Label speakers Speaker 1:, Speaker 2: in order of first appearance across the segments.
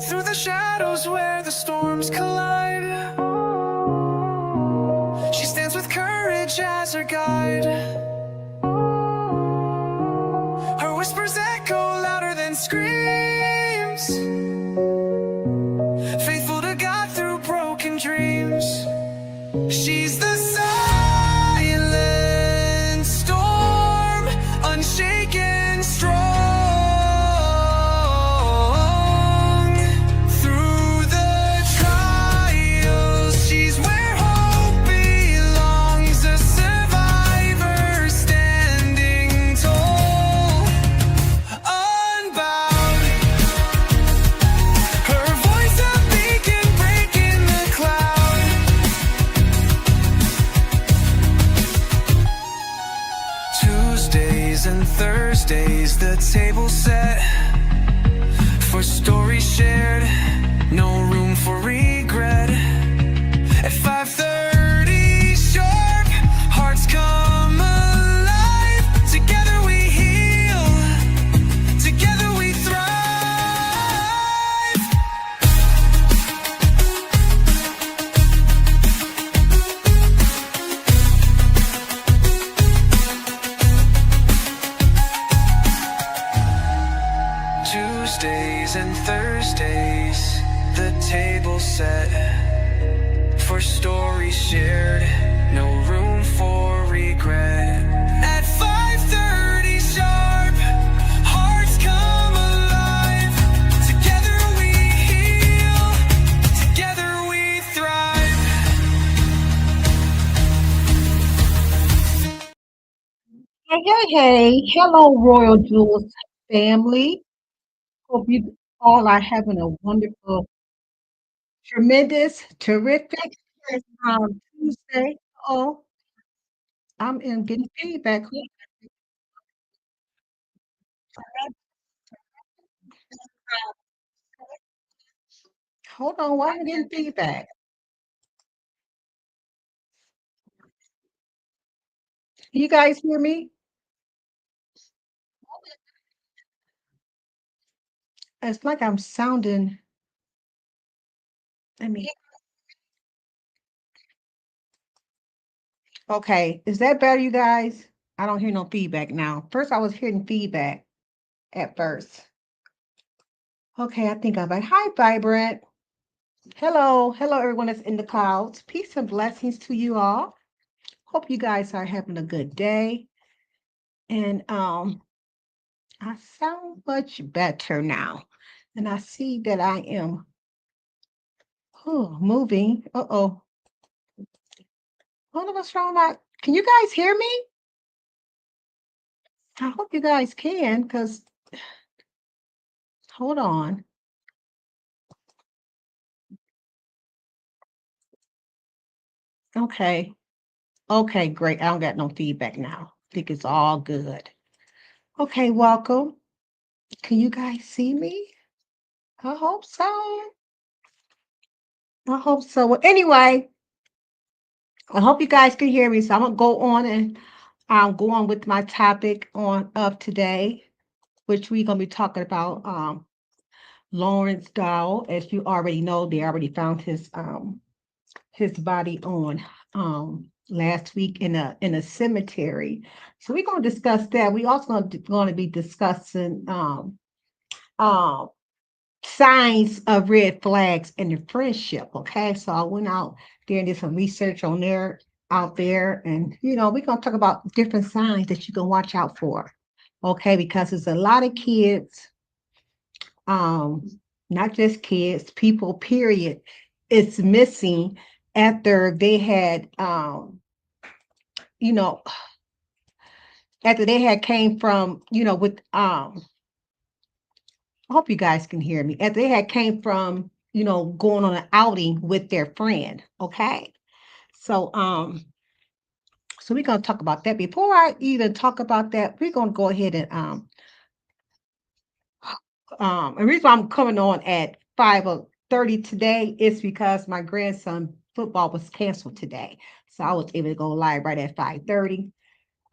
Speaker 1: Through the shadows where the storms collide, she stands with courage as her guide. Her whispers echo louder than screams, faithful to God through broken dreams. She's the silent storm, unshaken, strong. Through the trials, she's where hope belongs, a survivor standing tall, unbound. Her voice a beacon breaking the cloud. Tuesdays and Thursdays, the table set for stories shared, no room for regret. At 5:30 sharp, hearts come alive. Together we heal, together we thrive. Tuesdays and Thursdays, the table set for stories shared, no room for regret. At 5:30 sharp, hearts come alive. Together we heal, together we thrive.
Speaker 2: Hey. Hello, Royal Jewels family. Hope you all are having a wonderful, tremendous, terrific Tuesday. Oh, I'm in getting feedback. Hold on, why am I getting feedback? You guys hear me? It's like I'm sounding. Let me. Okay, is that better, you guys? I don't hear no feedback now. First, I was hearing feedback at first. Okay, I think I'm back. Hi, Vibrant. Hello, everyone that's in the clouds. Peace and blessings to you all. Hope you guys are having a good day. And I sound much better now. And I see that I am moving. Uh-oh. I don't know what's wrong with can you guys hear me? I hope you guys can, because hold on. Okay. Okay, great. I don't got no feedback now. I think it's all good. Okay, welcome. Can you guys see me? I hope so. I hope so. Well, anyway, I hope you guys can hear me. So I'm gonna go on and go on with my topic on of today, which we're gonna be talking about Lawerence Dowl. As you already know, they already found his body on last week in a cemetery. So we're gonna discuss that. We also going to be discussing um signs of red flags in the friendship. Okay, so I went out there and did some research on there out there, and we're gonna talk about different signs that you can watch out for. Okay, because there's a lot of kids, um, not just kids, people, period, it's missing after they had you know, after they had came from, with I hope you guys can hear me. After they had came from, going on an outing with their friend. Okay. So we're gonna talk about that. Before I even talk about that, we're gonna go ahead and the reason why I'm coming on at 5:30 today is because my grandson football was canceled today. So I was able to go live right at 5:30.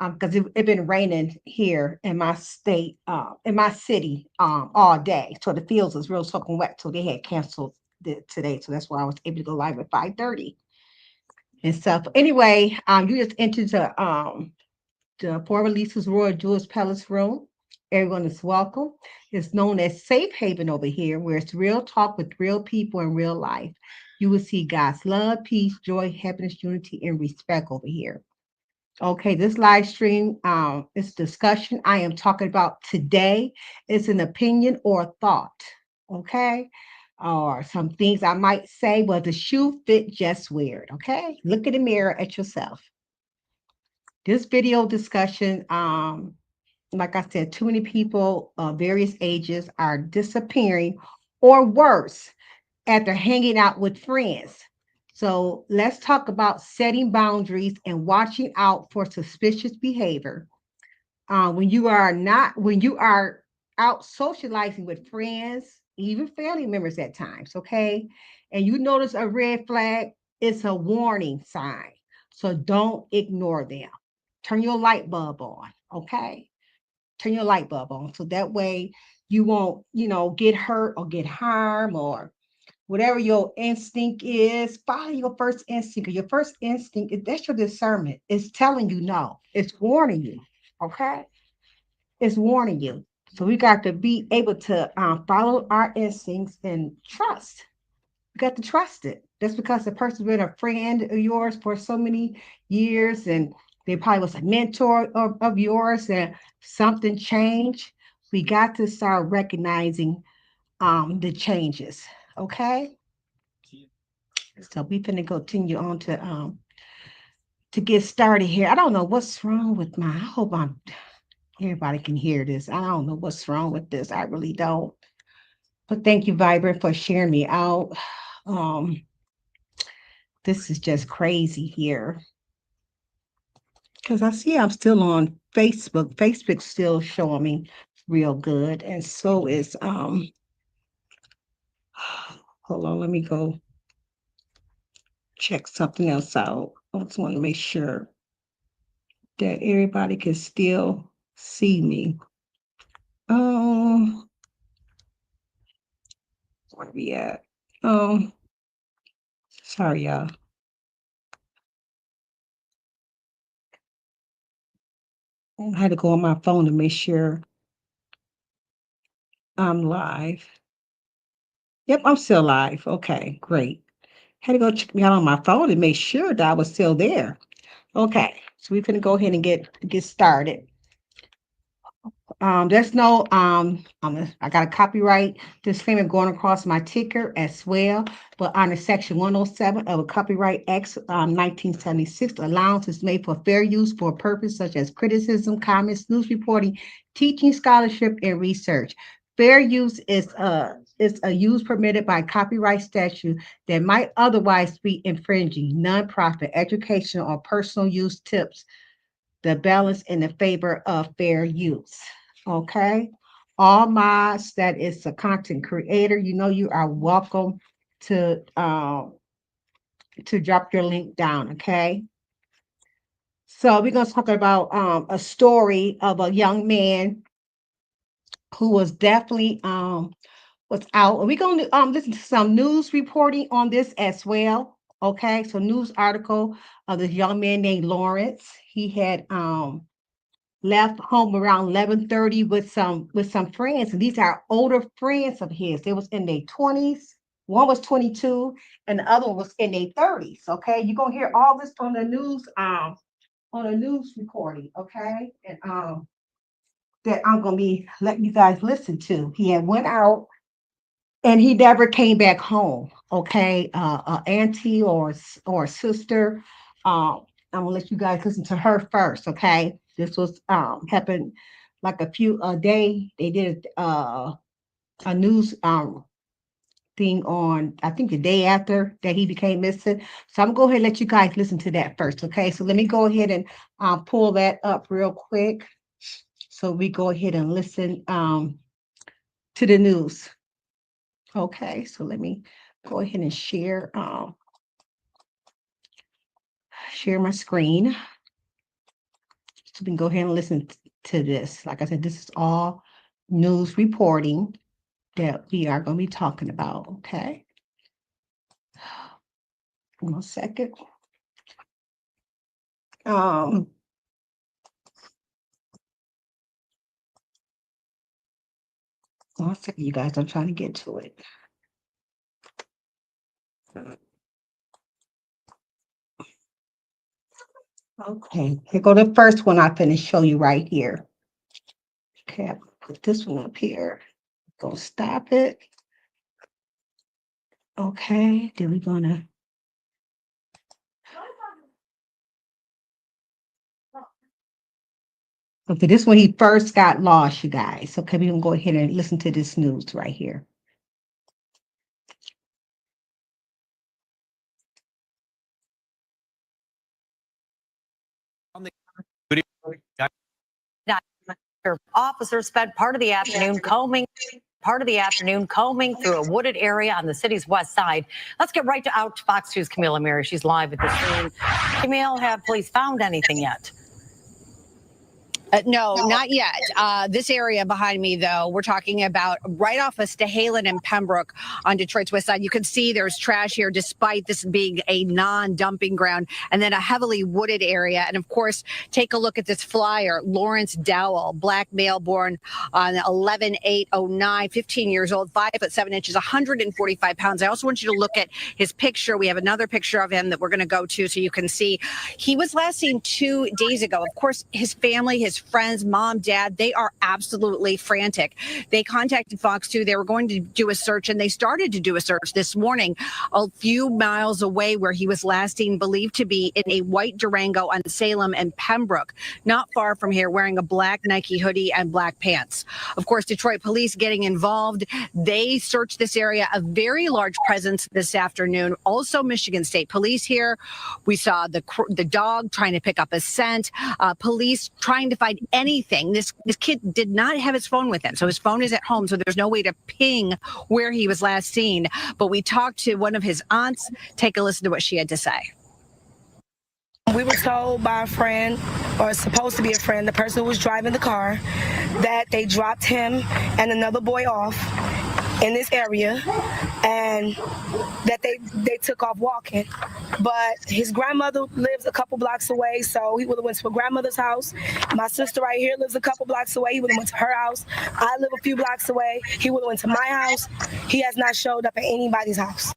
Speaker 2: Because it been raining here in my state, in my city, all day. So the fields was real soaking wet. So they had canceled today. So that's why I was able to go live at 5:30 and stuff. Anyway, you just entered the Port Releases Royal Jewish Palace Room. Everyone is welcome. It's known as Safe Haven over here, where it's real talk with real people in real life. You will see God's love, peace, joy, happiness, unity, and respect over here. Okay, this live stream, this discussion I am talking about today is an opinion or a thought. Okay, or some things I might say, well, the shoe fit, just wear it. Okay, look in the mirror at yourself. This video discussion, like I said, too many people of various ages are disappearing or worse after hanging out with friends. So let's talk about setting boundaries and watching out for suspicious behavior. When you are out socializing with friends, even family members at times, okay, and you notice a red flag, it's a warning sign. So don't ignore them. Turn your light bulb on, okay? Turn your light bulb on so that way you won't, get hurt or get harmed or whatever your instinct is. Follow your first instinct. Your first instinct, that's your discernment. It's telling you no. It's warning you. Okay? It's warning you. So we got to be able to follow our instincts and trust. You got to trust it. That's because the person's been a friend of yours for so many years and they probably was a mentor of yours and something changed. We got to start recognizing the changes. Okay. So we finna continue on to get started here. I don't know what's wrong with my. I hope everybody can hear this. I don't know what's wrong with this. I really don't. But thank you, Vibrant, for sharing me out. Um, this is just crazy here because I see I'm still on Facebook. Facebook's still showing me real good, and so is Hold on, let me go check something else out. I just want to make sure that everybody can still see me. Um, where we at? Um, sorry, y'all. I had to go on my phone to make sure I'm live. Yep, I'm still live. Okay, great. Had to go check me out on my phone and make sure that I was still there. Okay, so we're gonna go ahead and get started. There's no I got a copyright disclaimer going across my ticker as well, but under section 107 of a Copyright Act 1976, allowance is made for fair use for a purpose such as criticism, comments, news reporting, teaching, scholarship, and research. Fair use is a use permitted by copyright statute that might otherwise be infringing nonprofit, educational, or personal use tips the balance in the favor of fair use. Okay. All mods that is a content creator, you are welcome to drop your link down. Okay. So we're gonna talk about a story of a young man who was definitely was out. We're gonna listen to some news reporting on this as well. Okay, so news article of this young man named Lawerence. He had left home around 11:30 with some friends, and these are older friends of his. They was in their 20s. One was 22, and the other one was in their 30s. Okay, you're gonna hear all this on a news recording. Okay, and that I'm gonna be letting you guys listen to. He had went out and he never came back home. Okay, auntie or sister. I'm gonna let you guys listen to her first. Okay, this was happened like a few a day. They did a news thing on I think the day after that he became missing. So I'm gonna go ahead and let you guys listen to that first. Okay, so let me go ahead and pull that up real quick. So we go ahead and listen to the news. Okay, so let me go ahead and share. share my screen so we can go ahead and listen to this. Like I said, this is all news reporting that we are going to be talking about. Okay. 1 second. 1 second, you guys. I'm trying to get to it. Okay, here go the first one I'm going to show you right here. Okay, I'll put this one up here. Go stop it. Okay, then we're gonna. Okay, this one he first got lost, you guys. Okay, we're gonna go ahead and listen to this news right here.
Speaker 3: Officers spent part of the afternoon combing through a wooded area on the city's west side. Let's get right out to Fox 2's Camille Mary. She's live at the scene. Camille, have police found anything yet?
Speaker 4: No, not yet. This area behind me, though, we're talking about right off of Stahalin and Pembroke on Detroit's west side. You can see there's trash here, despite this being a non-dumping ground, and then a heavily wooded area. And of course, take a look at this flyer. Lawerence Dowl, black male, born on 11/8/09, 15 years old, 5'7" 145 pounds. I also want you to look at his picture. We have another picture of him that we're going to go to so you can see. He was last seen 2 days ago. Of course, his family, his friends, mom, dad, they are absolutely frantic. They contacted Fox 2. They were going to do a search, and they started to do a search this morning a few miles away where he was last seen, believed to be in a white Durango on Salem and Pembroke, not far from here, wearing a black Nike hoodie and black pants. Of course, Detroit police getting involved. They searched this area, a very large presence this afternoon. Also, Michigan State Police here. We saw the dog trying to pick up a scent. Police trying to find anything. This kid did not have his phone with him, so his phone is at home, so there's no way to ping where he was last seen. But we talked to one of his aunts. Take a listen to what she had to say.
Speaker 5: We were told by a friend, or supposed to be a friend, the person who was driving the car, that they dropped him and another boy off in this area, and that they took off walking. But his grandmother lives a couple blocks away, so he would have went to her grandmother's house. My sister right here lives a couple blocks away. He would have went to her house. I live a few blocks away. He would have went to my house. He has not showed up at anybody's house.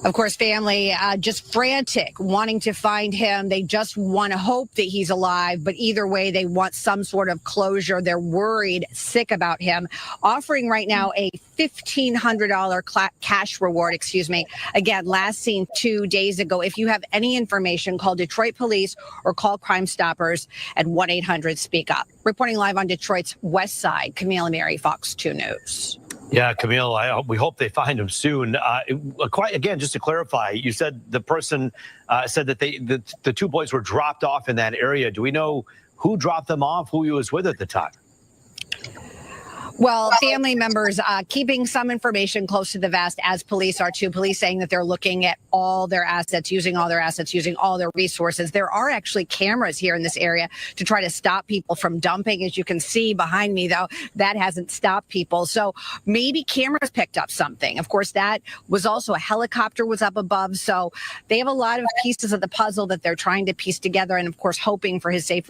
Speaker 4: Of course, family just frantic, wanting to find him. They just want to hope that he's alive. But either way, they want some sort of closure. They're worried, sick about him. Offering right now a $1,500 cash reward, Again, last seen 2 days ago. If you have any information, call Detroit Police or call Crime Stoppers at 1-800-SPEAK-UP. Reporting live on Detroit's west side, Camille Mary, Fox 2 News.
Speaker 6: Yeah, Camille, we hope they find him soon. Again, just to clarify, you said the person said that the 2 boys were dropped off in that area. Do we know who dropped them off, who he was with at the time?
Speaker 4: Well, family members keeping some information close to the vest, as police are too. Police saying that they're looking at all their assets, using all their resources. There are actually cameras here in this area to try to stop people from dumping. As you can see behind me, though, that hasn't stopped people. So maybe cameras picked up something. Of course, that was also a helicopter was up above. So they have a lot of pieces of the puzzle that they're trying to piece together. And of course, hoping for his safe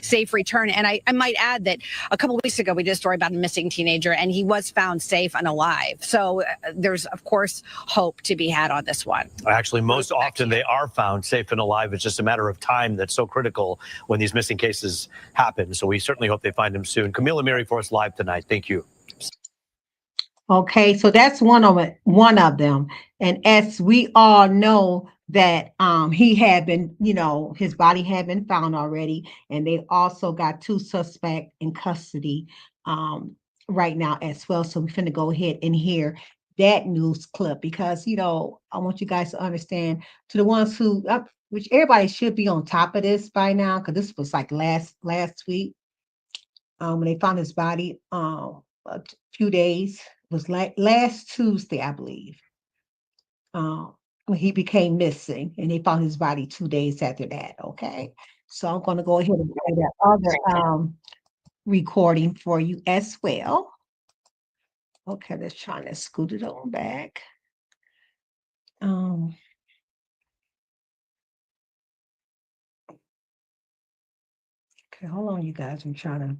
Speaker 4: safe return. And I might add that a couple of weeks ago, we did a story about a missing teenager, and he was found safe and alive. So there's, of course, hope to be had on this one.
Speaker 6: Actually, most often they are found safe and alive. It's just a matter of time that's so critical when these missing cases happen. So we certainly hope they find him soon. Camille and Mary for us live tonight. Thank you.
Speaker 2: Okay, so that's one of them. And as we all know, that he had been, his body had been found already, and they also got 2 suspects in custody right now as well. So we're finna go ahead and hear that news clip, because I want you guys to understand, to the ones who, which everybody should be on top of this by now, because this was like last week when they found his body. A few days, it was like last Tuesday, I believe. when he became missing, and they found his body 2 days after that, okay? So I'm gonna go ahead and play that other, recording for you as well. Okay, let's try to scoot it on back. Okay, hold on, you guys. I'm trying to.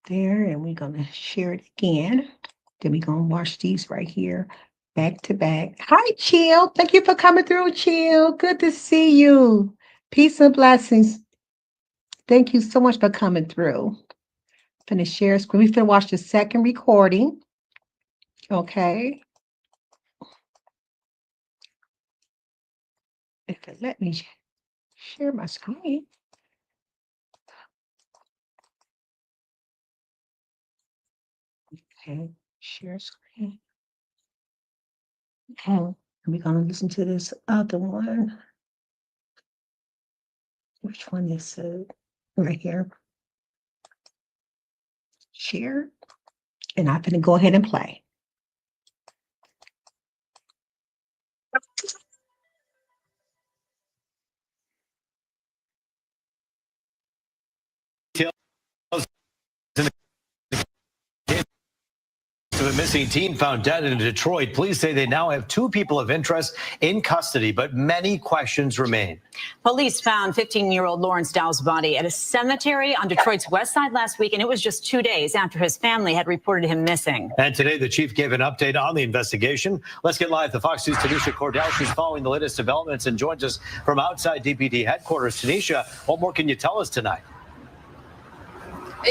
Speaker 2: There, and we're gonna share it again. Then we're gonna watch these right here, back to back. Hi, Chill. Thank you for coming through, Chill. Good to see you. Peace and blessings. Thank you so much for coming through. Gonna share screen. We're gonna watch the second recording. Okay. If it let me share my screen. Okay, share screen. Okay, and we're gonna listen to this other one. Which one is it? Right here. Share. And I'm gonna go ahead and play.
Speaker 6: The missing teen found dead in Detroit. Police say they now have 2 people of interest in custody, but many questions remain.
Speaker 7: Police found 15-year-old Lawerence Dowl's body at a cemetery on Detroit's west side last week, and it was just 2 days after his family had reported him missing.
Speaker 6: And today, the chief gave an update on the investigation. Let's get live to Fox News' Tanisha Cordell. She's following the latest developments and joins us from outside DPD headquarters. Tanisha, what more can you tell us tonight?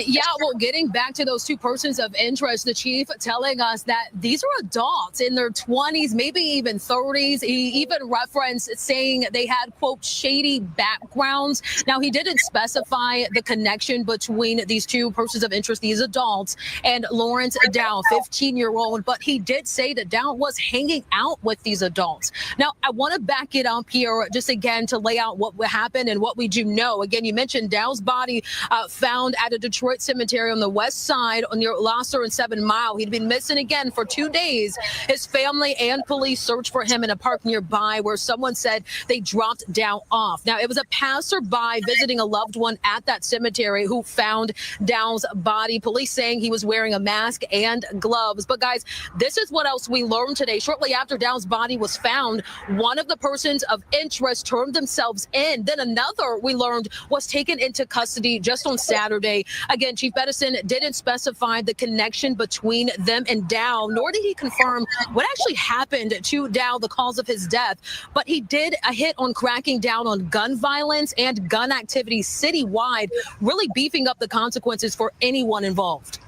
Speaker 8: Yeah, well, getting back to those 2 persons of interest, the chief telling us that these are adults in their 20s, maybe even 30s. He even referenced saying they had, quote, shady backgrounds. Now, he didn't specify the connection between these 2 persons of interest, these adults, and Lawerence Dowl, 15-year-old, but he did say that Dowl was hanging out with these adults. Now, I want to back it up here just again to lay out what happened and what we do know. Again, you mentioned Dowl's body found at a Detroit cemetery on the west side near Lasser and 7 Mile. He'd been missing again for 2 days. His family and police searched for him in a park nearby where someone said they dropped Dowl off. Now, it was a passerby visiting a loved one at that cemetery who found Dowl's body. Police saying he was wearing a mask and gloves. But guys, this is what else we learned today. Shortly after Dowl's body was found, one of the persons of interest turned themselves in. Then another, we learned, was taken into custody just on Saturday. Again, Chief Edison didn't specify the connection between them and Dowl, nor did he confirm what actually happened to Dowl, the cause of his death. But he did a hit on cracking down on gun violence and gun activity citywide, really beefing up the consequences for anyone involved.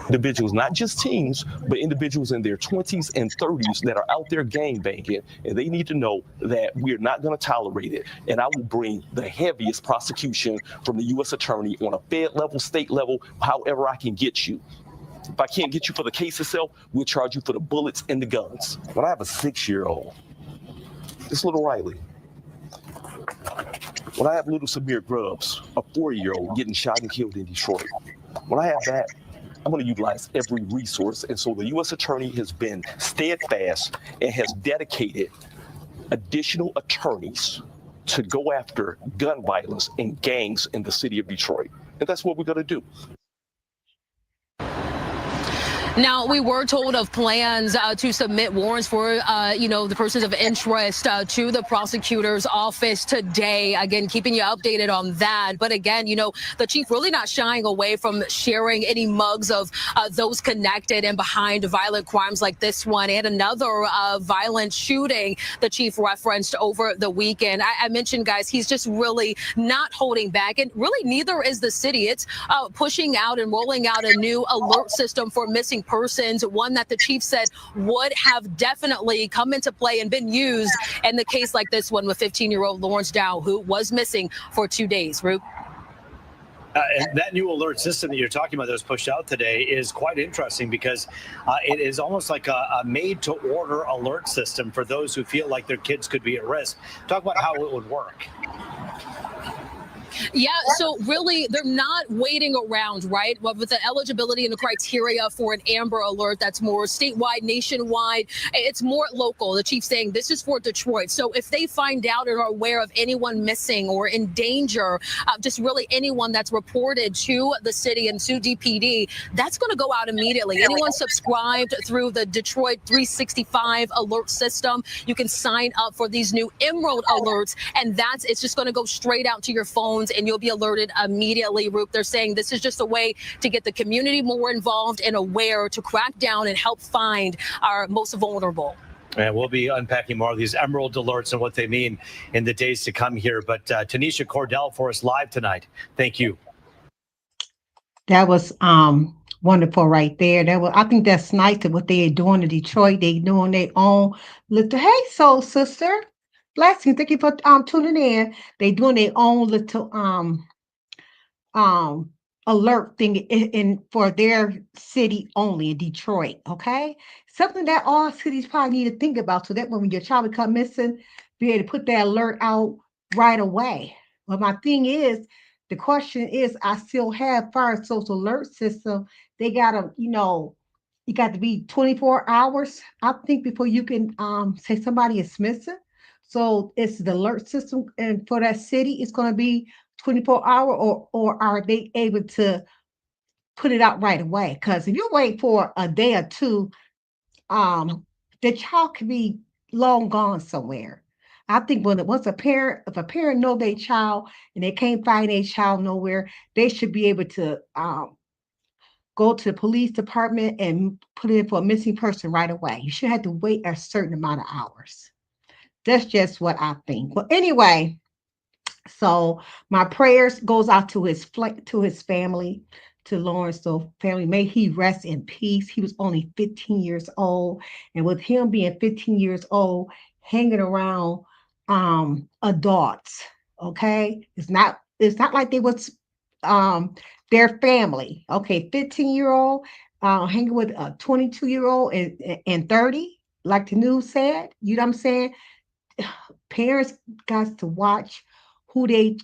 Speaker 9: Individuals, not just teens, but individuals in their 20s and 30s that are out there gang banging, and they need to know that we're not going to tolerate it. And I will bring the heaviest prosecution from the U.S. attorney on a fed level, state level, however I can get you. If I can't get you for the case itself, we'll charge you for the bullets and the guns. When I have a 6-year-old, this little Riley, when I have little Samir Grubbs, a 4-year-old getting shot and killed in Detroit, when I have that, I'm going to utilize every resource. And so the U.S. attorney has been steadfast and has dedicated additional attorneys to go after gun violence and gangs in the city of Detroit. And that's what we're going to do.
Speaker 8: Now, we were told of plans to submit warrants for, the persons of interest to the prosecutor's office today. Again, keeping you updated on that. But again, the chief really not shying away from sharing any mugs of those connected and behind violent crimes like this one and another violent shooting the chief referenced over the weekend. I mentioned, guys, he's just really not holding back. And really, neither is the city. It's pushing out and rolling out a new alert system for missing persons, one that the chief said would have definitely come into play and been used in the case like this one with 15-year-old Lawerence Dowl, who was missing for 2 days. Roop.
Speaker 6: And that new alert system that you're talking about that was pushed out today is quite interesting because it is almost like a made-to-order alert system for those who feel like their kids could be at risk. Talk about how it would work.
Speaker 8: Yeah, so really, they're not waiting around, right? But with the eligibility and the criteria for an Amber Alert that's more statewide, nationwide, it's more local. The chief saying this is for Detroit. So if they find out and are aware of anyone missing or in danger, just really anyone that's reported to the city and to DPD, that's going to go out immediately. Anyone subscribed through the Detroit 365 alert system, you can sign up for these new Emerald alerts, and it's just going to go straight out to your phones and you'll be alerted immediately. Roop, they're saying this is just a way to get the community more involved and aware to crack down and help find our most vulnerable.
Speaker 6: And we'll be unpacking more of these Emerald alerts and what they mean in the days to come here. But Tanisha Cordell for us live tonight. Thank you.
Speaker 2: That was wonderful right there. I think that's nice that what they are doing in Detroit. They doing their own little, hey, soul sister. Blessing. Thank you for tuning in. They doing their own little alert thing in for their city only in Detroit. Okay, something that all cities probably need to think about, so that when your child become missing, be able to put that alert out right away. But my thing is, the question is, I still have fire social alert system. They gotta, you got to be 24 hours, I think, before you can say somebody is missing. So it's the alert system, and for that city, it's going to be 24-hour, or are they able to put it out right away? Because if you wait for a day or two, the child could be long gone somewhere. I think if a parent know their child and they can't find their child nowhere, they should be able to go to the police department and put it in for a missing person right away. You should have to wait a certain amount of hours. That's just what I think. But anyway, so my prayers goes out to his family, to Lawerence. So family, may he rest in peace. He was only 15 years old, and with him being 15 years old, hanging around adults. Okay, it's not like they was their family. Okay, 15-year-old hanging with a 22-year-old and 30, like the news said. You know what I'm saying? Parents got to watch who they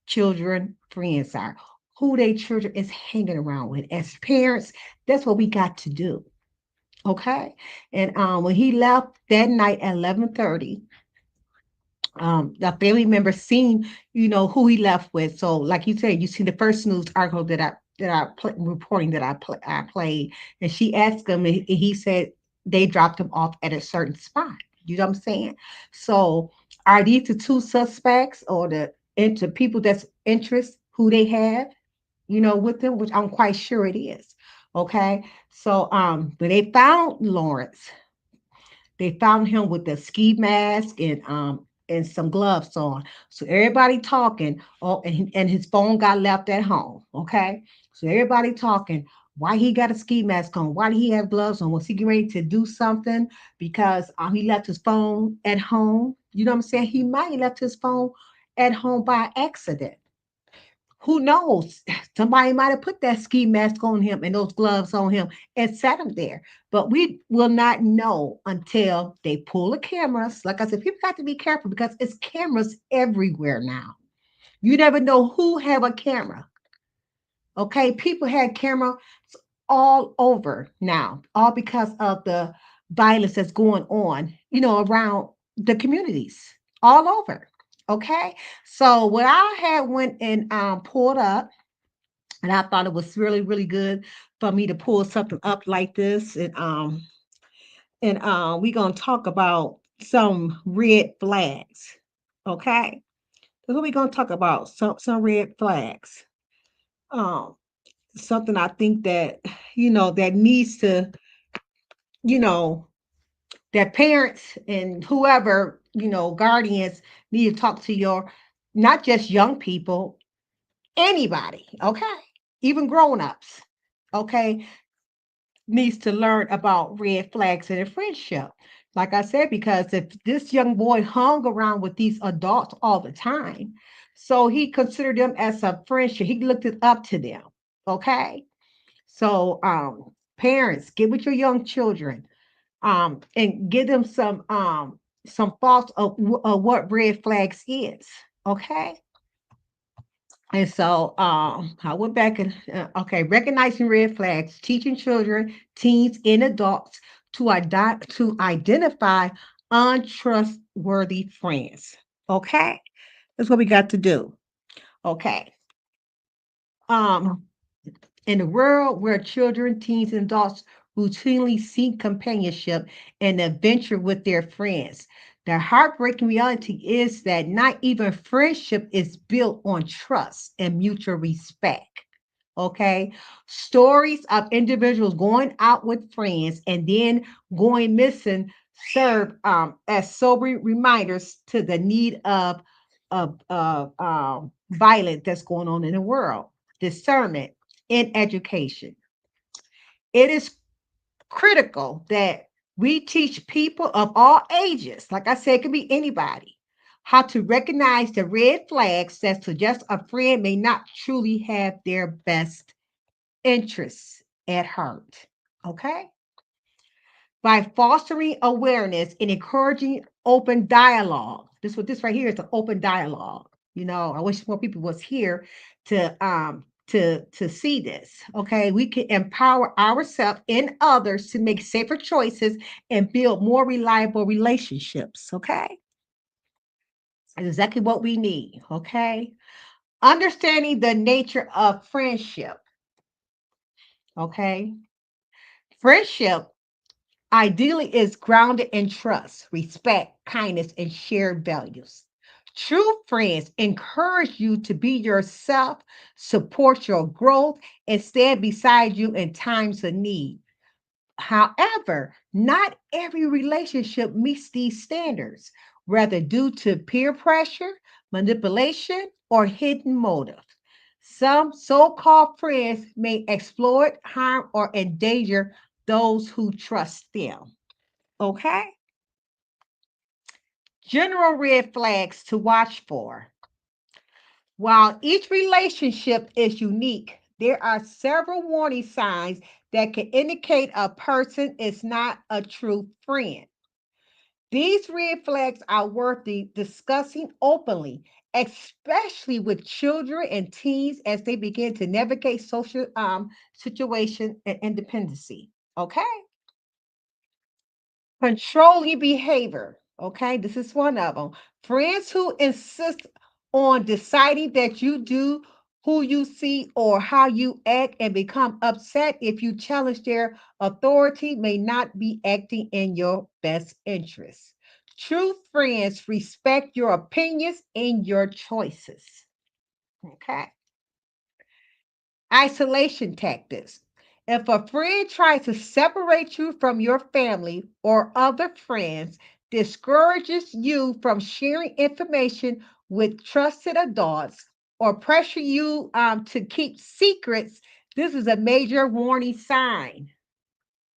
Speaker 2: children friends are, who they children is hanging around with. As parents, that's what we got to do. Okay. And when he left that night at 11:30, the family member seen, who he left with. So, like you said, you see the first news article reporting that I played, and she asked him, and he said they dropped him off at a certain spot. You know what I'm saying? So, are these the two suspects, or the into people that's interest who they have, with them, which I'm quite sure it is. Okay. So, when they found Lawerence, they found him with the ski mask and some gloves on. So everybody talking. Oh, and his phone got left at home. Okay. So everybody talking. Why he got a ski mask on? Why did he have gloves on? Was he getting ready to do something? Because he left his phone at home. You know what I'm saying? He might have left his phone at home by accident. Who knows? Somebody might have put that ski mask on him and those gloves on him and set him there. But we will not know until they pull the cameras. Like I said, people got to be careful because it's cameras everywhere now. You never know who have a camera. Okay, people had cameras all over now, all because of the violence that's going on, around the communities all over. Okay, so what I had went and pulled up, and I thought it was really, really good for me to pull something up like this, and we're gonna talk about some red flags. Okay, that's what we're gonna talk about. Some red flags. Um, Something I think that that needs to, you know that parents and whoever, guardians, need to talk to your, not just young people, anybody. Okay, even grown-ups. Okay, needs to learn about red flags in a friendship. Like I said, because if this young boy hung around with these adults all the time, so he considered them as a friendship, he looked it up to them. Okay, so parents, get with your young children, and give them some thoughts of what red flags is. Okay, And so I went back and okay, recognizing red flags, teaching children, teens, and adults to identify untrustworthy friends. Okay, that's what we got to do. Okay. Um, in a world where children, teens, and adults routinely seek companionship and adventure with their friends, the heartbreaking reality is that not even friendship is built on trust and mutual respect. Okay. Stories of individuals going out with friends and then going missing serve as sobering reminders to the need of violence that's going on in the world, discernment in education. It is critical that we teach people of all ages, like I said, it can be anybody, how to recognize the red flags that suggest a friend may not truly have their best interests at heart. Okay? By fostering awareness and encouraging open dialogue. This right here is an open dialogue. You know, I wish more people was here to see this. Okay, we can empower ourselves and others to make safer choices and build more reliable relationships. Okay, that's exactly what we need. Okay, understanding the nature of friendship. Okay, friendship ideally is grounded in trust, respect, kindness, and shared values. True friends encourage you to be yourself, support your growth, and stand beside you in times of need. However, not every relationship meets these standards, whether due to peer pressure, manipulation, or hidden motive. Some so called friends may exploit, harm, or endanger those who trust them. Okay? General red flags to watch for. While each relationship is unique, there are several warning signs that can indicate a person is not a true friend. These red flags are worth discussing openly, especially with children and teens as they begin to navigate social situation and independency. Okay? Controlling behavior. Okay, this is one of them. Friends who insist on deciding that you do, who you see, or how you act and become upset if you challenge their authority may not be acting in your best interest. True friends respect your opinions and your choices. Okay. Isolation tactics. If a friend tries to separate you from your family or other friends, discourages you from sharing information with trusted adults, or pressure you to keep secrets, this is a major warning sign.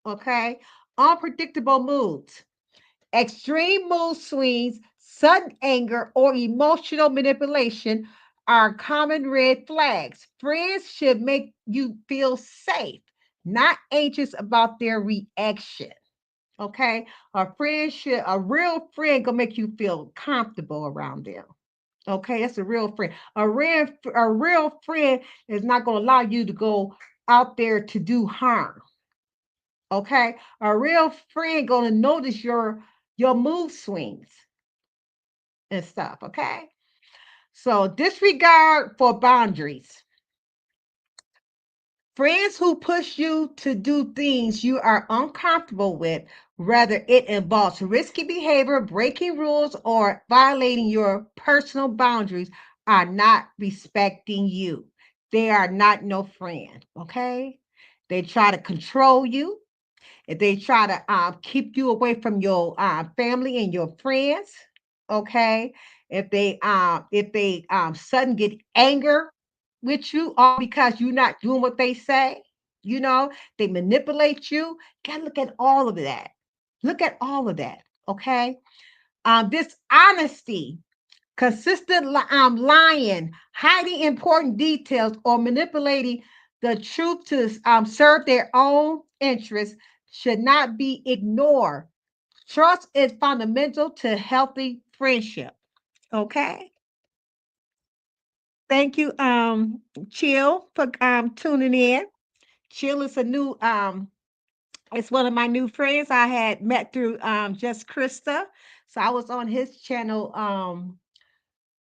Speaker 2: Okay. Unpredictable moods. Extreme mood swings, sudden anger, or emotional manipulation are common red flags. Friends should make you feel safe, not anxious about their reaction. Okay, a real friend gonna make you feel comfortable around them. Okay, that's a real friend. A real friend is not gonna allow you to go out there to do harm. Okay, a real friend gonna notice your mood swings and stuff. Okay, so disregard for boundaries. Friends who push you to do things you are uncomfortable with, whether it involves risky behavior, breaking rules, or violating your personal boundaries, are not respecting you. They are not no friend. Okay, they try to control you. If they try to keep you away from your family and your friends, okay. If they sudden get anger with you, all because you're not doing what they say, you know, they manipulate you. Gotta look at all of that. Look at all of that, okay. Dishonesty, consistent lying, hiding important details, or manipulating the truth to serve their own interests should not be ignored. Trust is fundamental to healthy friendship. Okay. Thank you, Chill, for tuning in. Chill is a new it's one of my new friends I had met through Just Krista. So I was on his channel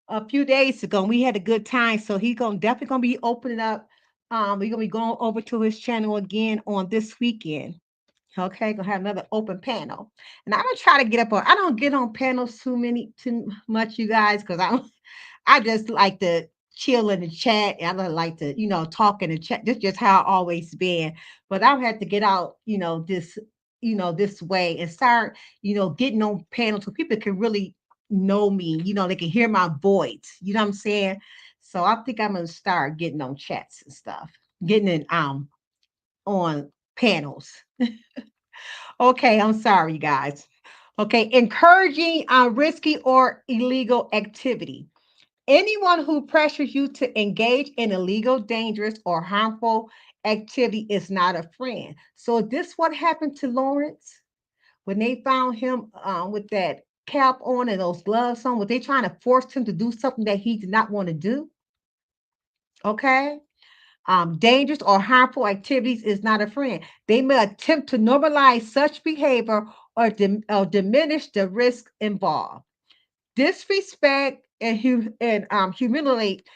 Speaker 2: a few days ago. And we had a good time. So he's gonna definitely gonna be opening up. We're gonna be going over to his channel again on this weekend. Okay, gonna have another open panel, and I'm gonna try to get up on. I don't get on panels too much, you guys, because I just like to chill in the chat. I don't like to, talk in the chat. This is just how I always been. But I've had to get out, this way and start, getting on panels so people can really know me. They can hear my voice. You know what I'm saying? So I think I'm gonna start getting on chats and stuff, getting in on panels. Okay, I'm sorry, guys. Okay, encouraging risky or illegal activity. Anyone who pressures you to engage in illegal, dangerous, or harmful activity is not a friend. So this what happened to Lawerence when they found him with that cap on and those gloves on. Were they trying to force him to do something that he did not want to do? Okay. Dangerous or harmful activities is not a friend. They may attempt to normalize such behavior or diminish the risk involved. Disrespect and humiliate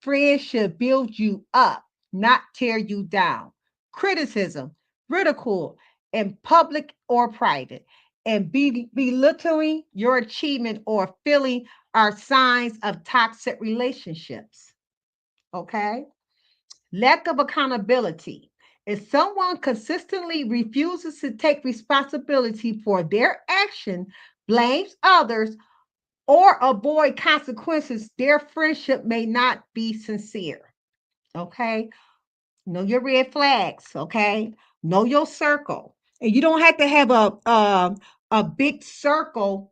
Speaker 2: friends should build you up, not tear you down. Criticism, ridicule, in public or private, and belittling your achievement or feeling are signs of toxic relationships. Okay. Lack of accountability. If someone consistently refuses to take responsibility for their action, blames others, or avoid consequences, their friendship may not be sincere. Okay. Know your red flags. Okay. Know your circle. And you don't have to have a big circle.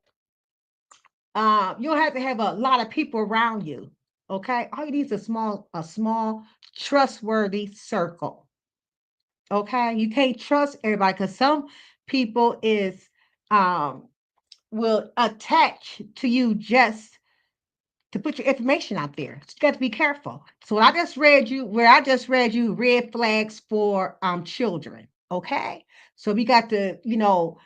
Speaker 2: You don't have to have a lot of people around you. Okay. All you need is a small, trustworthy circle. Okay. You can't trust everybody because some people is will attach to you just to put your information out there. So you got to be careful. So where I just read you red flags for children. Okay. So we got to, know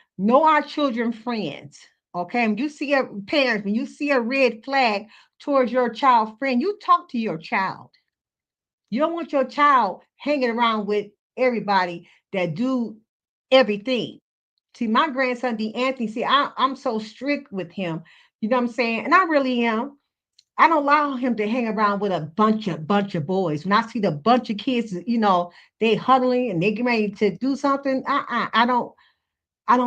Speaker 2: our children friends. Okay. When you see a parent, when you see a red flag towards your child friend, you talk to your child. You don't want your child hanging around with everybody that do everything. See, my grandson, Anthony, see, I'm so strict with him. You know what I'm saying? And I really am. I don't allow him to hang around with a bunch of boys. When I see the bunch of kids, they huddling and they get ready to do something. I don't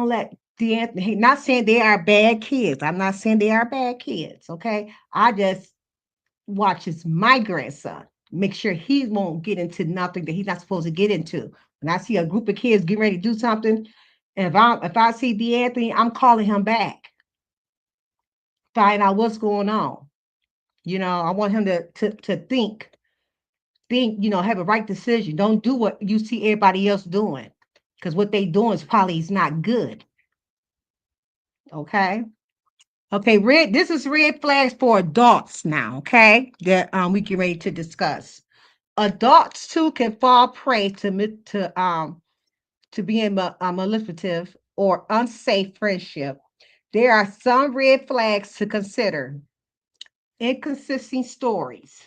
Speaker 2: let D'Anthony. Not saying they are bad kids. I'm not saying they are bad kids. Okay. I just watches my grandson. Make sure he won't get into nothing that he's not supposed to get into. When I see a group of kids getting ready to do something, and if I see D'Anthony, I'm calling him back. Find out what's going on. I want him to think, have a right decision. Don't do what you see everybody else doing. Because what they doing is not good. Okay. Okay, this is red flags for adults now, okay? That we get ready to discuss. Adults too can fall prey to being manipulative or unsafe friendship. There are some red flags to consider. Inconsistent stories.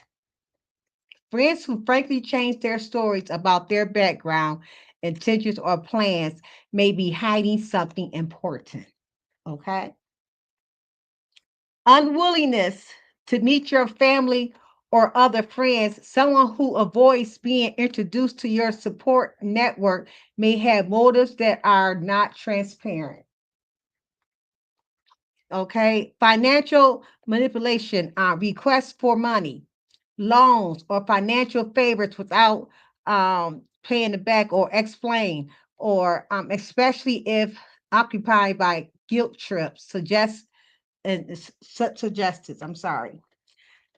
Speaker 2: Friends who frankly change their stories about their background, intentions, or plans may be hiding something important. Okay. Unwillingness to meet your family or other friends, someone who avoids being introduced to your support network may have motives that are not transparent. Okay. Financial manipulation, requests for money, loans, or financial favors without paying it back or explain, or especially if occupied by guilt trips, suggested. I'm sorry.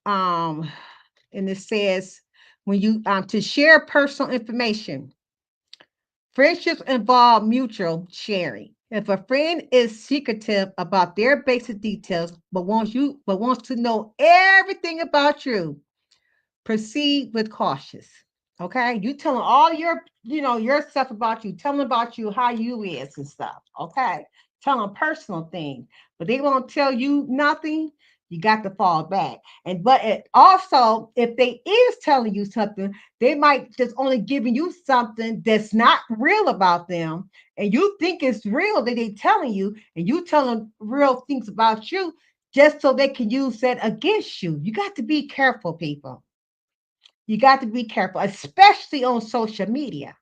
Speaker 2: Um, and it says when you to share personal information. Friendships involve mutual sharing. If a friend is secretive about their basic details, but wants to know everything about you, proceed with cautious. Okay, you tell them all your stuff about you. Tell them about you, how you is and stuff. Okay, tell them personal things, but they won't tell you nothing. You got to fall back. And but also, if they is telling you something, they might just only giving you something that's not real about them, and you think it's real that they telling you, and you tell them real things about you just so they can use that against you. You got to be careful, people. You got to be careful, especially on social media.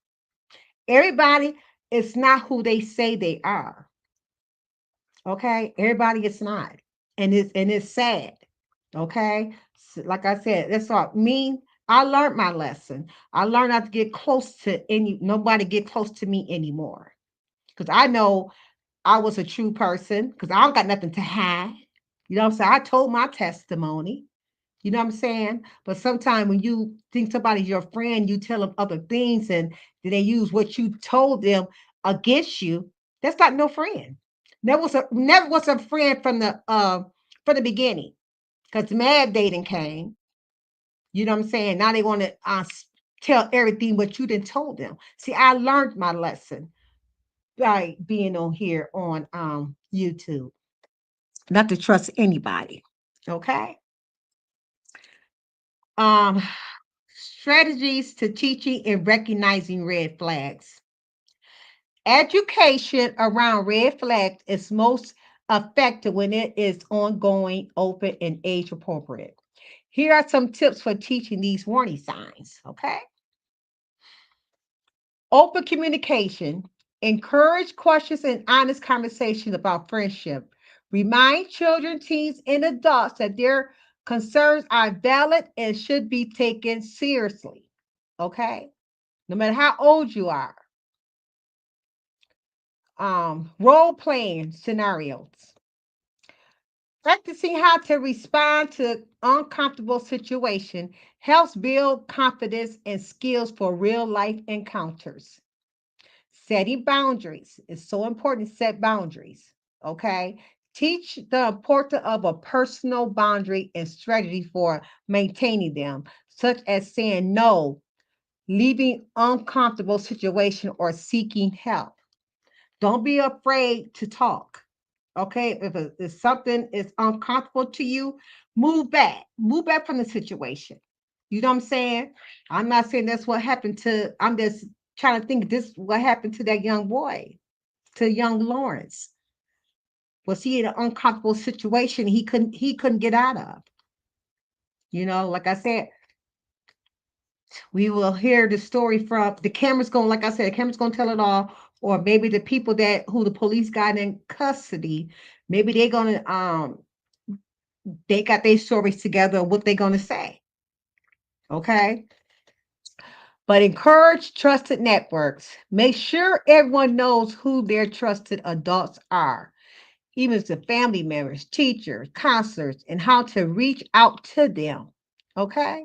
Speaker 2: Everybody is not who they say they are. Okay, everybody is not, and it's sad. Okay, like I said, that's all. Me, I learned my lesson. I learned not to get close to nobody get close to me anymore because I know I was a true person because I don't got nothing to hide. You know what I'm saying? I told my testimony. You know what I'm saying? But sometimes when you think somebody's your friend, you tell them other things and then they use what you told them against you. That's not no friend. Never was a friend from the beginning. Because mad dating came. You know what I'm saying? Now they want to tell everything what you didn't told them. See, I learned my lesson by being on here on YouTube. Not to trust anybody. Okay. Um Strategies to teaching and recognizing red flags. Education around red flags is most effective when it is ongoing, open, and age appropriate. Here are some tips for teaching these warning signs. Okay. Open communication. Encourage questions and honest conversation about friendship. Remind children, teens, and adults that their concerns are valid and should be taken seriously. Okay. No matter how old you are. Role playing scenarios. Practicing how to respond to uncomfortable situation helps build confidence and skills for real life encounters. Setting boundaries is so important. Set boundaries. Okay. Teach the importance of a personal boundary and strategy for maintaining them, such as saying no, leaving uncomfortable situation, or seeking help. Don't be afraid to talk. Okay, if something is uncomfortable to you, move back. Move back from the situation. You know what I'm saying? I'm not saying that's what happened to. I'm just trying to think. This what happened to that young boy, to young Lawerence. Was he in an uncomfortable situation he couldn't get out of? Like I said, we will hear the story from the camera's going. Like I said, the camera's going to tell it all, or maybe the people that who the police got in custody, maybe they're gonna they got their stories together, what they're gonna say. Okay. But encourage trusted networks. Make sure everyone knows who their trusted adults are, even if the family members, teachers, counselors, and how to reach out to them. Okay.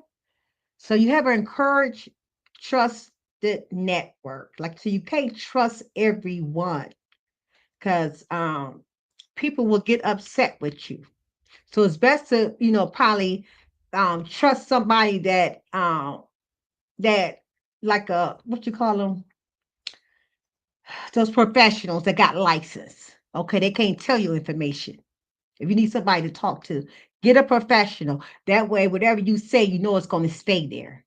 Speaker 2: So you have to encourage trusted network. Like, so you can't trust everyone because people will get upset with you. So it's best to, probably trust somebody that like what you call them, those professionals that got license. Okay, they can't tell you information. If you need somebody to talk to, get a professional. That way, whatever you say, it's going to stay there.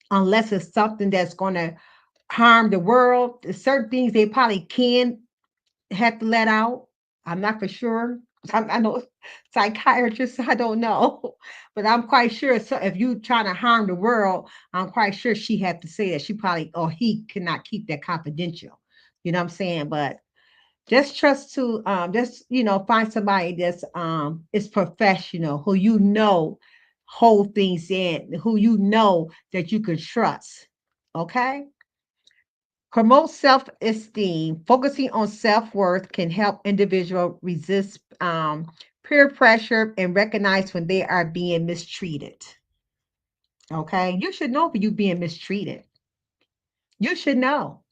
Speaker 2: Unless it's something that's going to harm the world. There's certain things they probably can have to let out. I'm not for sure. I know psychiatrists, I don't know, but I'm quite sure. So if you trying to harm the world, I'm quite sure she had to say that she probably or he cannot keep that confidential. You know what I'm saying? But just trust to just find somebody that's is professional who hold things in, who that you can trust. Okay. Promote self-esteem. Focusing on self-worth can help individual resist peer pressure and recognize when they are being mistreated. Okay. You should know when you're being mistreated. You should know.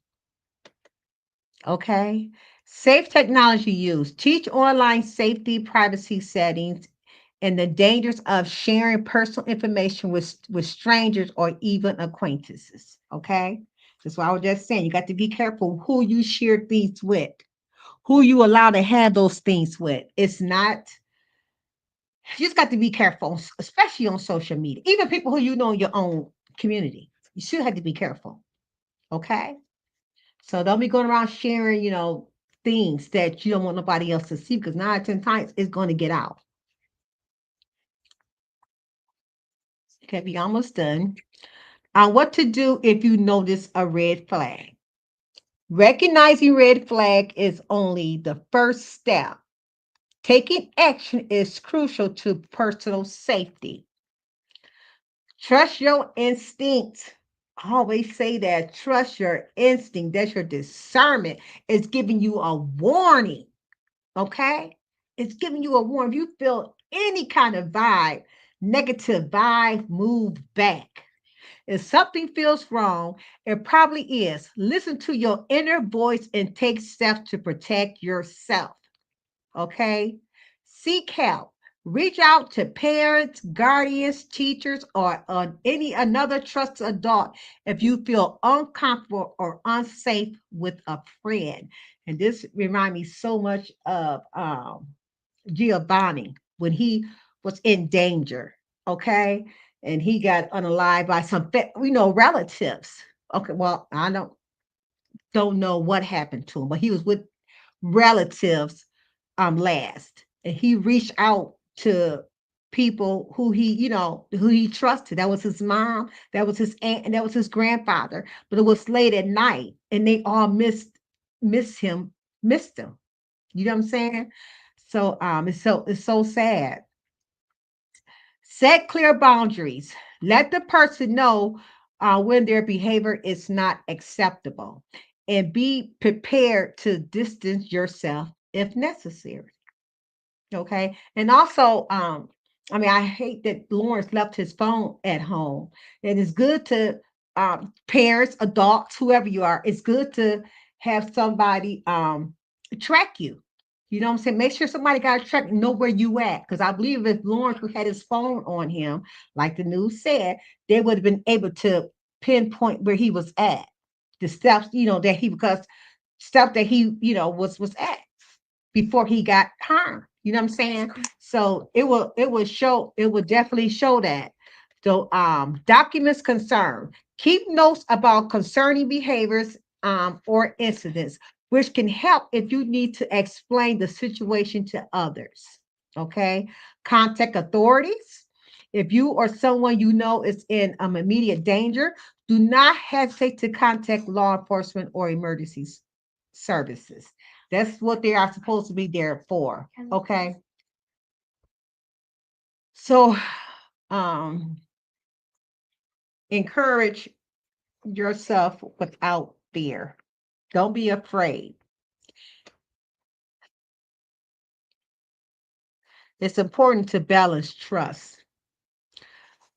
Speaker 2: Okay. Safe technology use. Teach online safety, privacy settings, and the dangers of sharing personal information with strangers or even acquaintances. Okay? That's what I was just saying. You got to be careful who you share things with, who you allow to have those things with. It's not, you just got to be careful, especially on social media. Even people who you know in your own community. You still have to be careful. Okay? So don't be going around sharing, things that you don't want nobody else to see, because 9 out of 10 times it's going to get out. Okay, we almost done. What to do if you notice a red flag. Recognizing red flag is only the first step. Taking action is crucial to personal safety. Trust your instincts. I always say that. Trust your instinct. That's your discernment. It's giving you a warning. Okay? It's giving you a warning. If you feel any kind of vibe, negative vibe, move back. If something feels wrong, it probably is. Listen to your inner voice and take steps to protect yourself. Okay? Seek help. Reach out to parents, guardians, teachers, or any another trusted adult if you feel uncomfortable or unsafe with a friend. And this reminds me so much of Giovanni when he was in danger. Okay, and he got unalived by some relatives. Okay, well, I don't know what happened to him, but he was with relatives last, and he reached out to people who he trusted. That was his mom, that was his aunt, and that was his grandfather. But it was late at night, and they all missed him, missed him. You know what I'm saying? So it's so sad. Set clear boundaries. Let the person know when their behavior is not acceptable, and be prepared to distance yourself if necessary. Okay. And also, I hate that Lawerence left his phone at home. It is good to parents, adults, whoever you are, it's good to have somebody track you. You know what I'm saying? Make sure somebody got to track, know where you at. Because I believe if Lawerence had his phone on him, like the news said, they would have been able to pinpoint where he was at. The steps, that he because stuff that he, was at before he got harmed. You know what I'm saying? So it will definitely show that. So documents concern. Keep notes about concerning behaviors or incidents, which can help if you need to explain the situation to others. Okay. Contact authorities. If you or someone you know is in immediate danger, do not hesitate to contact law enforcement or emergency services. That's what they are supposed to be there for. Okay. So encourage yourself without fear. Don't be afraid. It's important to balance trust.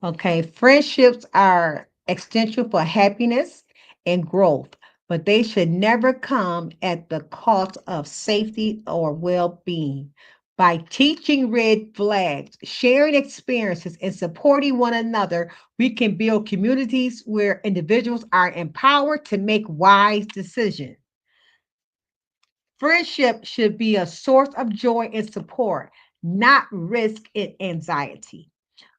Speaker 2: Okay, friendships are essential for happiness and growth, but they should never come at the cost of safety or well being. By teaching red flags, sharing experiences, and supporting one another, we can build communities where individuals are empowered to make wise decisions. Friendship should be a source of joy and support, not risk and anxiety.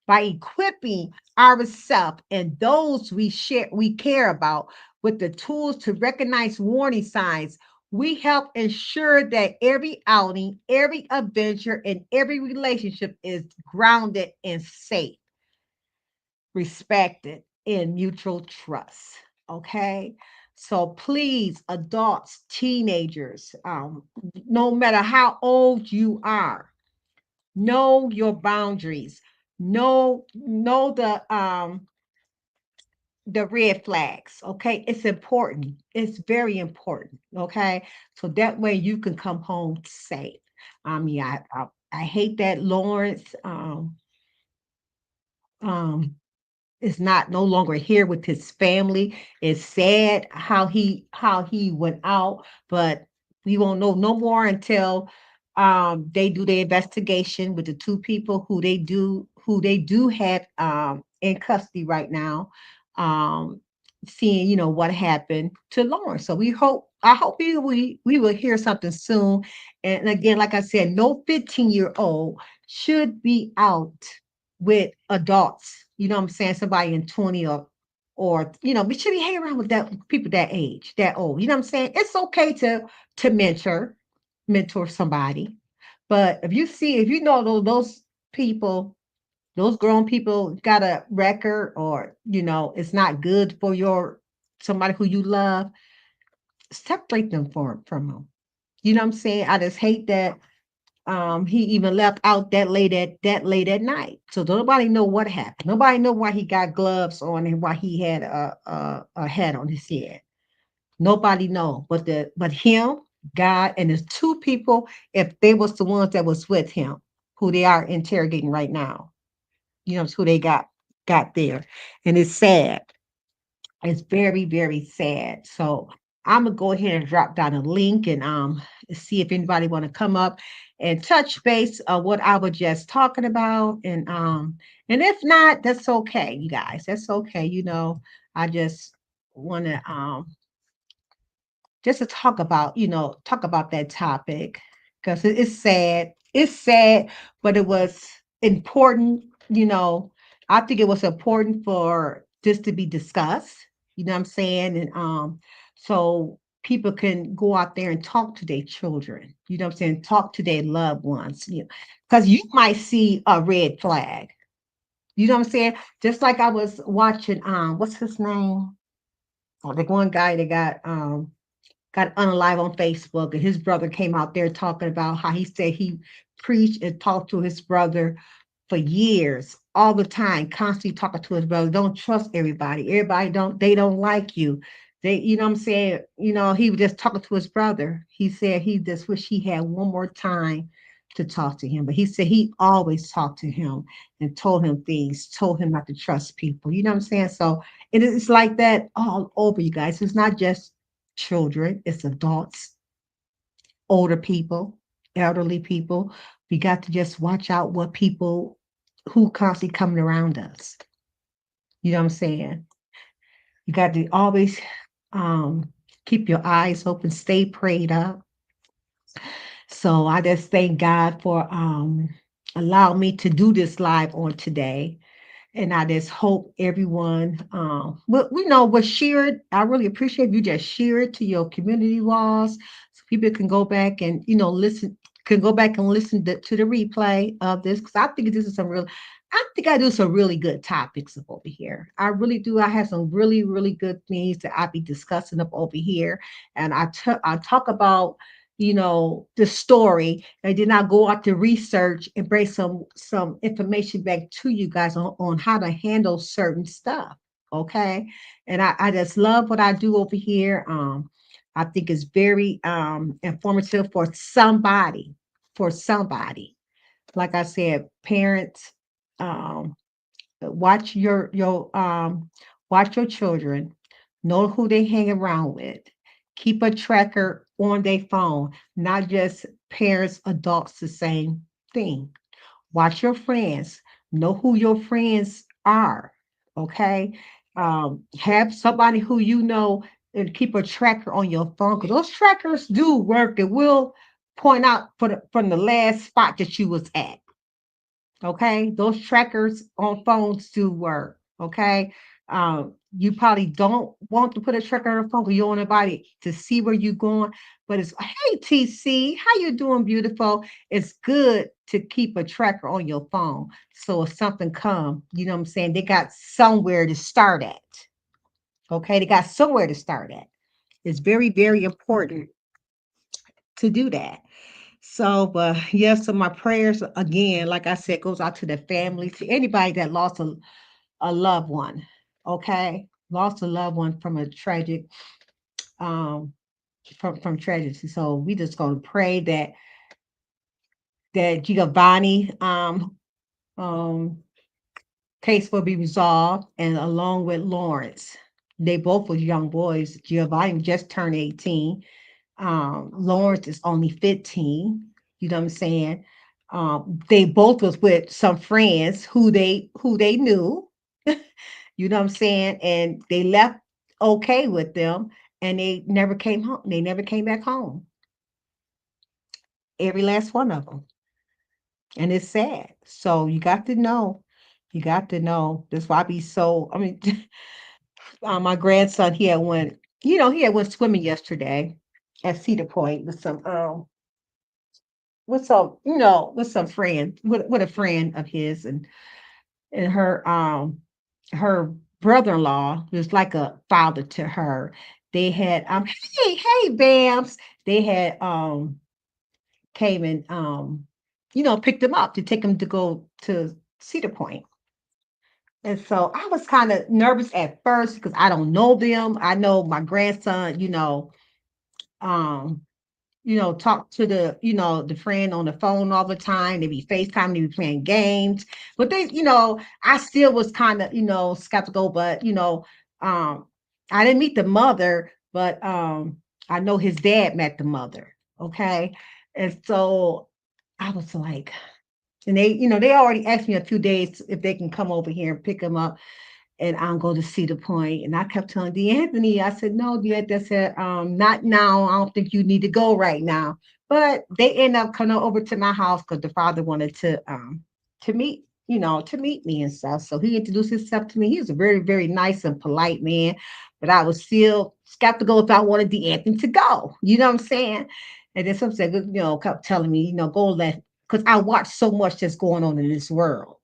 Speaker 2: By equipping ourselves and those we care about with the tools to recognize warning signs, we help ensure that every outing, every adventure, and every relationship is grounded and safe, respected, and mutual trust. Okay. So please, adults, teenagers, no matter how old you are, know your boundaries. Know the red flags. Okay, it's important. It's very important. Okay, so that way you can come home safe. I hate that Lawerence um is not no longer here with his family. It's sad how he went out, but We won't know no more until they do the investigation with the two people who they do have in custody right now. Um, seeing what happened to Lawrence. So I hope we will hear something soon. And again, like I said, no 15-year-old should be out with adults. You know what I'm saying? Somebody in 20 or we should be hanging around with that people that age, that old. You know what I'm saying? It's okay to mentor somebody. But if you know those people, those grown people got a record or it's not good for your somebody who you love, separate them from them. You know what I'm saying? I just hate that he even left out that late at night. So nobody know what happened. Nobody know why he got gloves on and why he had a hat on his head. Nobody know, but him, God, and there's two people. If they was the ones that was with him, who they are interrogating right now, it's who they got there, and it's sad. It's very very sad. So I'm gonna go ahead and drop down a link and see if anybody want to come up and touch base on what I was just talking about, and if not, that's okay, you guys. That's okay. I just want to just to talk about that topic because it's sad. It's sad, but it was important. I think it was important for this to be discussed. You know what I'm saying? And so people can go out there and talk to their children. You know what I'm saying? Talk to their loved ones. Because you might see a red flag. You know what I'm saying? Just like I was watching what's his name? Oh, the one guy that got unalive on Facebook, and his brother came out there talking about how he said he preached and talked to his brother for years, all the time, constantly talking to his brother. Don't trust everybody. They don't like you. You know what I'm saying? He was just talking to his brother. He said he just wish he had one more time to talk to him. But he said he always talked to him and told him things, told him not to trust people. You know what I'm saying? So it's like that all over, you guys. It's not just children, it's adults, older people, elderly people. We got to just watch out what people who constantly coming around us. You know what I'm saying? You got to always keep your eyes open, stay prayed up. So I just thank God for allowing me to do this live on today. And I just hope everyone, we know was shared. I really appreciate you just share it to your community walls so people can go back and, listen, can go back and listen to the replay of this. Because I think this is I think I do some really good topics up over here. I really do. I have some really, really good things that I be discussing up over here. And I talk about the story. I did not go out to research and bring some information back to you guys on how to handle certain stuff. Okay. And I just love what I do over here. I think it's very informative for somebody. Like I said, parents, um, watch watch your children, know who they hang around with, keep a tracker on their phone, not just parents, adults, the same thing. Watch your friends, know who your friends are. Okay. Have somebody who and keep a tracker on your phone, because those trackers do work. It will point out from the last spot that you was at. Okay, those trackers on phones do work. Okay, you probably don't want to put a tracker on a phone because you don't want anybody to see where you're going. But it's, hey TC, how you doing, beautiful? It's good to keep a tracker on your phone, so if something come, you know what I'm saying, they got somewhere to start at. Okay, they got somewhere to start at. It's very very important to do that. So, but yes, so my prayers again, like I said, goes out to the family, to anybody that lost a loved one. Okay, lost a loved one from a tragic, um, from tragedy. So we just gonna pray that Giovanni um case will be resolved, and along with Lawerence, they both was young boys. Giovanni just turned 18. Lawerence is only 15. You know what I'm saying? They both was with some friends who they knew. You know what I'm saying? And they left okay with them, and they never came home. They never came back home. Every last one of them. And it's sad. So you got to know. You got to know. That's why I be so. I mean, my grandson, he had went swimming yesterday at Cedar Point with some friend, with a friend of his, and her brother-in-law was like a father to her. They had hey Bams. They had came and picked him up to take him to go to Cedar Point. And so I was kind of nervous at first because I don't know them. I know my grandson, um, talk to the friend on the phone all the time. They be FaceTime, they be playing games. But I still was kind of, skeptical, but I didn't meet the mother, but I know his dad met the mother. Okay. And so I was like, and they already asked me a few days if they can come over here and pick him up and I'm going to Cedar Point. And I kept telling D'Anthony, I said, no, D'Anthony, I said, not now. I don't think you need to go right now. But they end up coming over to my house because the father wanted to meet, to meet me and stuff. So he introduced himself to me. He was a very, very nice and polite man. But I was still skeptical if I wanted D'Anthony to go. You know what I'm saying? And then some said, kept telling me, go because I watch so much that's going on in this world.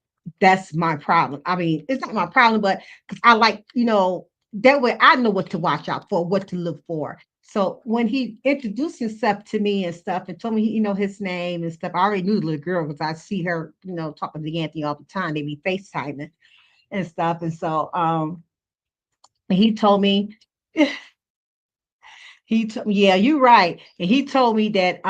Speaker 2: That's my problem. I mean, it's not my problem, but because I like, that way I know what to watch out for, what to look for. So when he introduced himself to me and stuff and told me, his name and stuff, I already knew the little girl because I see her, talking to Anthony all the time. They be FaceTiming and stuff. And so he told me, yeah, you're right. And he told me that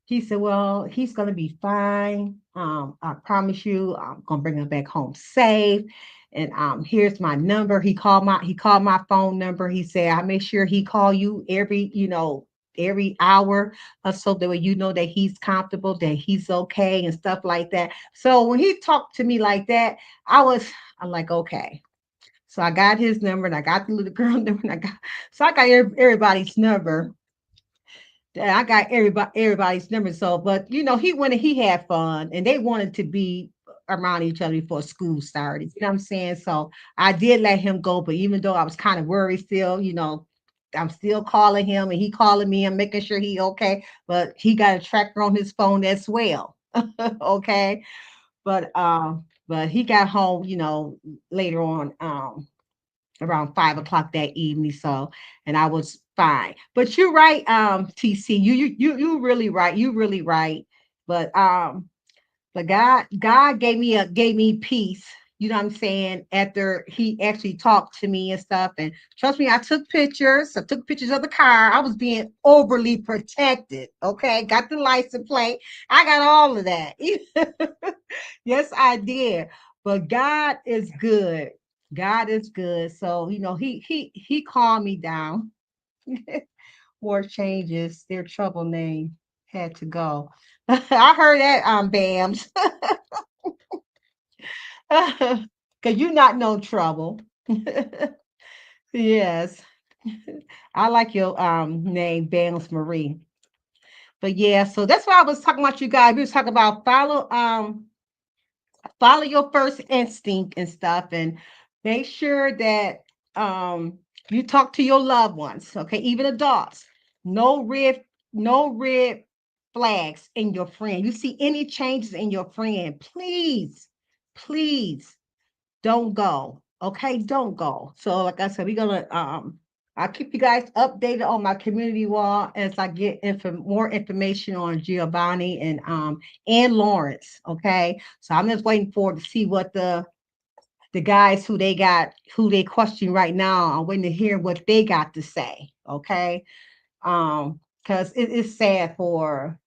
Speaker 2: he said, well, he's gonna be fine. I promise you, I'm gonna bring him back home safe. And here's my number. He called my phone number. He said, I make sure he call you every hour or so that way you know that he's comfortable, that he's okay and stuff like that. So when he talked to me like that, I'm like, okay. So I got his number and I got the little girl number and I got everybody's number. And I got everybody's number. So, but he went and he had fun and they wanted to be around each other before school started. You know what I'm saying? So I did let him go, but even though I was kind of worried still, I'm still calling him and he calling me and making sure he okay. But he got a tracker on his phone as well. Okay. But he got home, later on, around 5 o'clock that evening. So, and I was fine. But you're right, TC. You really right. You really right. But God gave me peace. You know what I'm saying? After he actually talked to me and stuff. And trust me, I took pictures. I took pictures of the car. I was being overly protected. Okay. Got the license plate. I got all of that. Yes, I did. But God is good. God is good. So, he calmed me down. More changes. Their trouble name had to go. I heard that Bams. Cause you not no trouble. Yes. I like your name, Bams Marie. But yeah, so that's why I was talking about you guys. We was talking about follow your first instinct and stuff and make sure that you talk to your loved ones, okay, even adults. No red flags in your friend. You see any changes in your friend, please don't go. Okay, don't go. So like I said, we're gonna I'll keep you guys updated on my community wall as I get more information on Giovanni and Lawerence. Okay. So I'm just waiting for to see what the guys who they question right now. I'm waiting to hear what they got to say. Okay. Because it is sad for,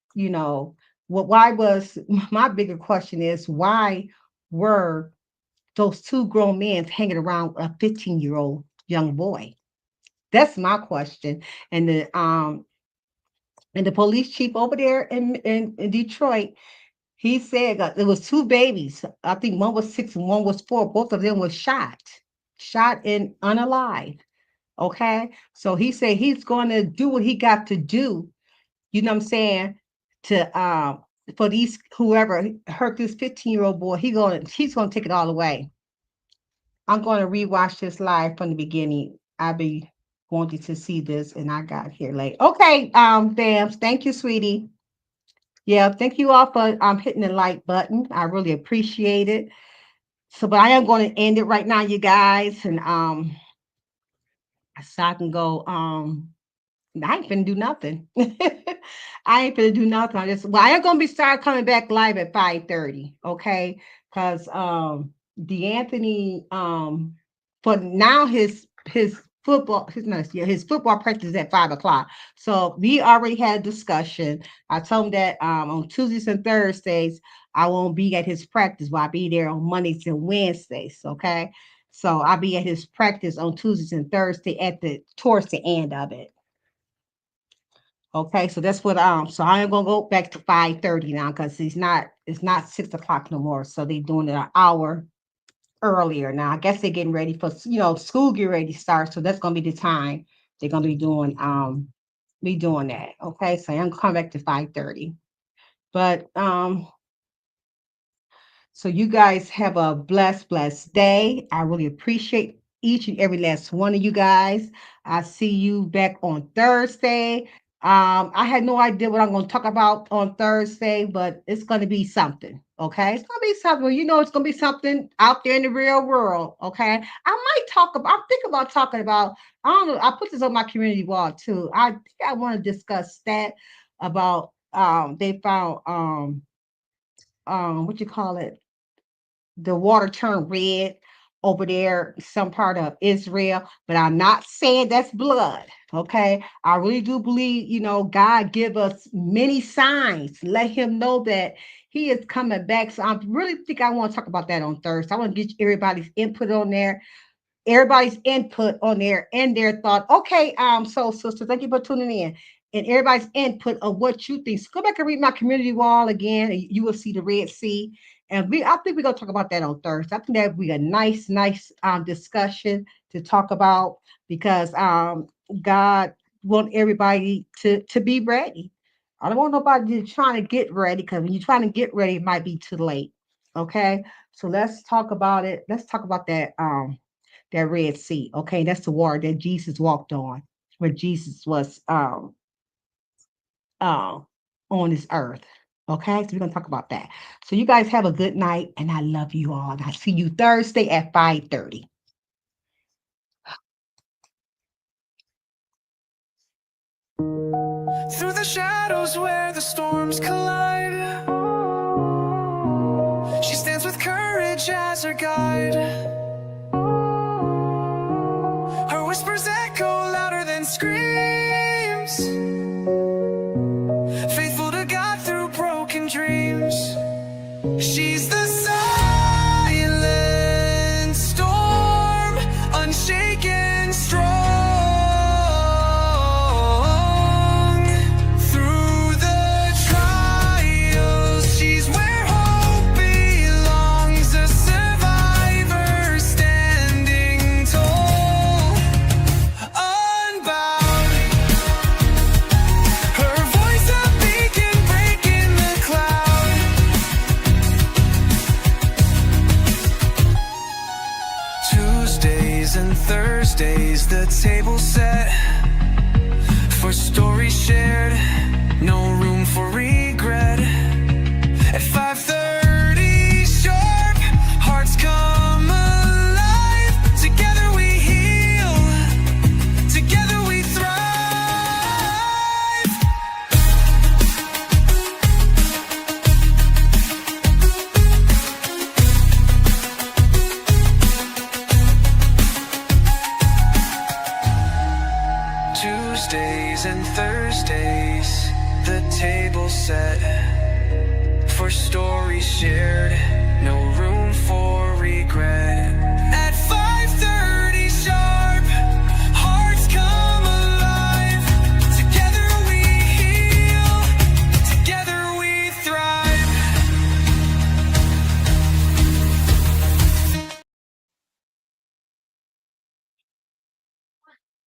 Speaker 2: why was my bigger question is why were those two grown men hanging around a 15-year-old young boy? That's my question. And And the police chief over there in Detroit, he said there was 2 babies. I think one was 6 and one was 4. Both of them were shot and unalive. Okay. So he said he's going to do what he got to do. You know what I'm saying? To for these whoever hurt this 15-year-old boy, he's gonna take it all away. I'm going to rewatch this live from the beginning. I be wanting to see this, and I got here late. Okay, Bams, thank you, sweetie. Yeah, thank you all for hitting the like button. I really appreciate it. So, but I am going to end it right now, you guys, and so I can go. I ain't finna do nothing. I ain't finna do nothing. I am gonna start coming back live at 5:30. Okay, because DeAnthony for now his football practice is at 5:00. So we already had a discussion. I told him that on Tuesdays and Thursdays I won't be at his practice, but I'll be there on Mondays and Wednesdays. Okay, so I'll be at his practice on Tuesdays and Thursday towards the end of it. Okay, so that's what so I am gonna go back to 5:30 now because it's not 6 o'clock no more. So they're doing it an hour earlier now. I guess they're getting ready for school get ready to start. So that's gonna be the time they're gonna be doing that. Okay, so I'm gonna come back to 5:30. But so you guys have a blessed day. I really appreciate each and every last one of you guys. I see you back on Thursday. I had no idea what I'm going to talk about on Thursday, but it's going to be something. Okay, it's going to be something. It's going to be something out there in the real world. Okay, I'm thinking about talking about. I don't know. I put this on my community wall too. I think I want to discuss that about. They found what you call it? The water turned red over there, some part of Israel, but I'm not saying that's blood. Okay, I really do believe, God give us many signs. Let him know that he is coming back. So I really think I want to talk about that on Thursday. I want to get everybody's input on there. And their thought. Okay, so sister, thank you for tuning in. And everybody's input of what you think. So go back and read my community wall again, and you will see the Red Sea. And I think we're gonna talk about that on Thursday. I think that would be a nice discussion to talk about because God wants everybody to be ready. I don't want nobody trying to get ready because when you're trying to get ready, it might be too late. Okay, so let's talk about it. Let's talk about that Red Sea. Okay, that's the water that Jesus walked on, where Jesus was on this earth. Okay, so we're gonna talk about that. So you guys have a good night, and I love you all. And I see you Thursday at 5:30.
Speaker 1: Through the shadows where the storms collide, she stands with courage as her guide. Her whispers echo louder than screams, faithful to God through broken dreams. She's the silent storm, unshaken, strong. Through the trials, she's where hope belongs, a survivor standing tall, unbound. Her voice a beacon breaking the cloud. Tuesdays and Thursdays, the table set for stories shared, no room for regret. At 5:30 sharp, hearts come alive. Together we heal, together we thrive. Tuesdays and Thursdays, the table set for stories shared, no room for regret.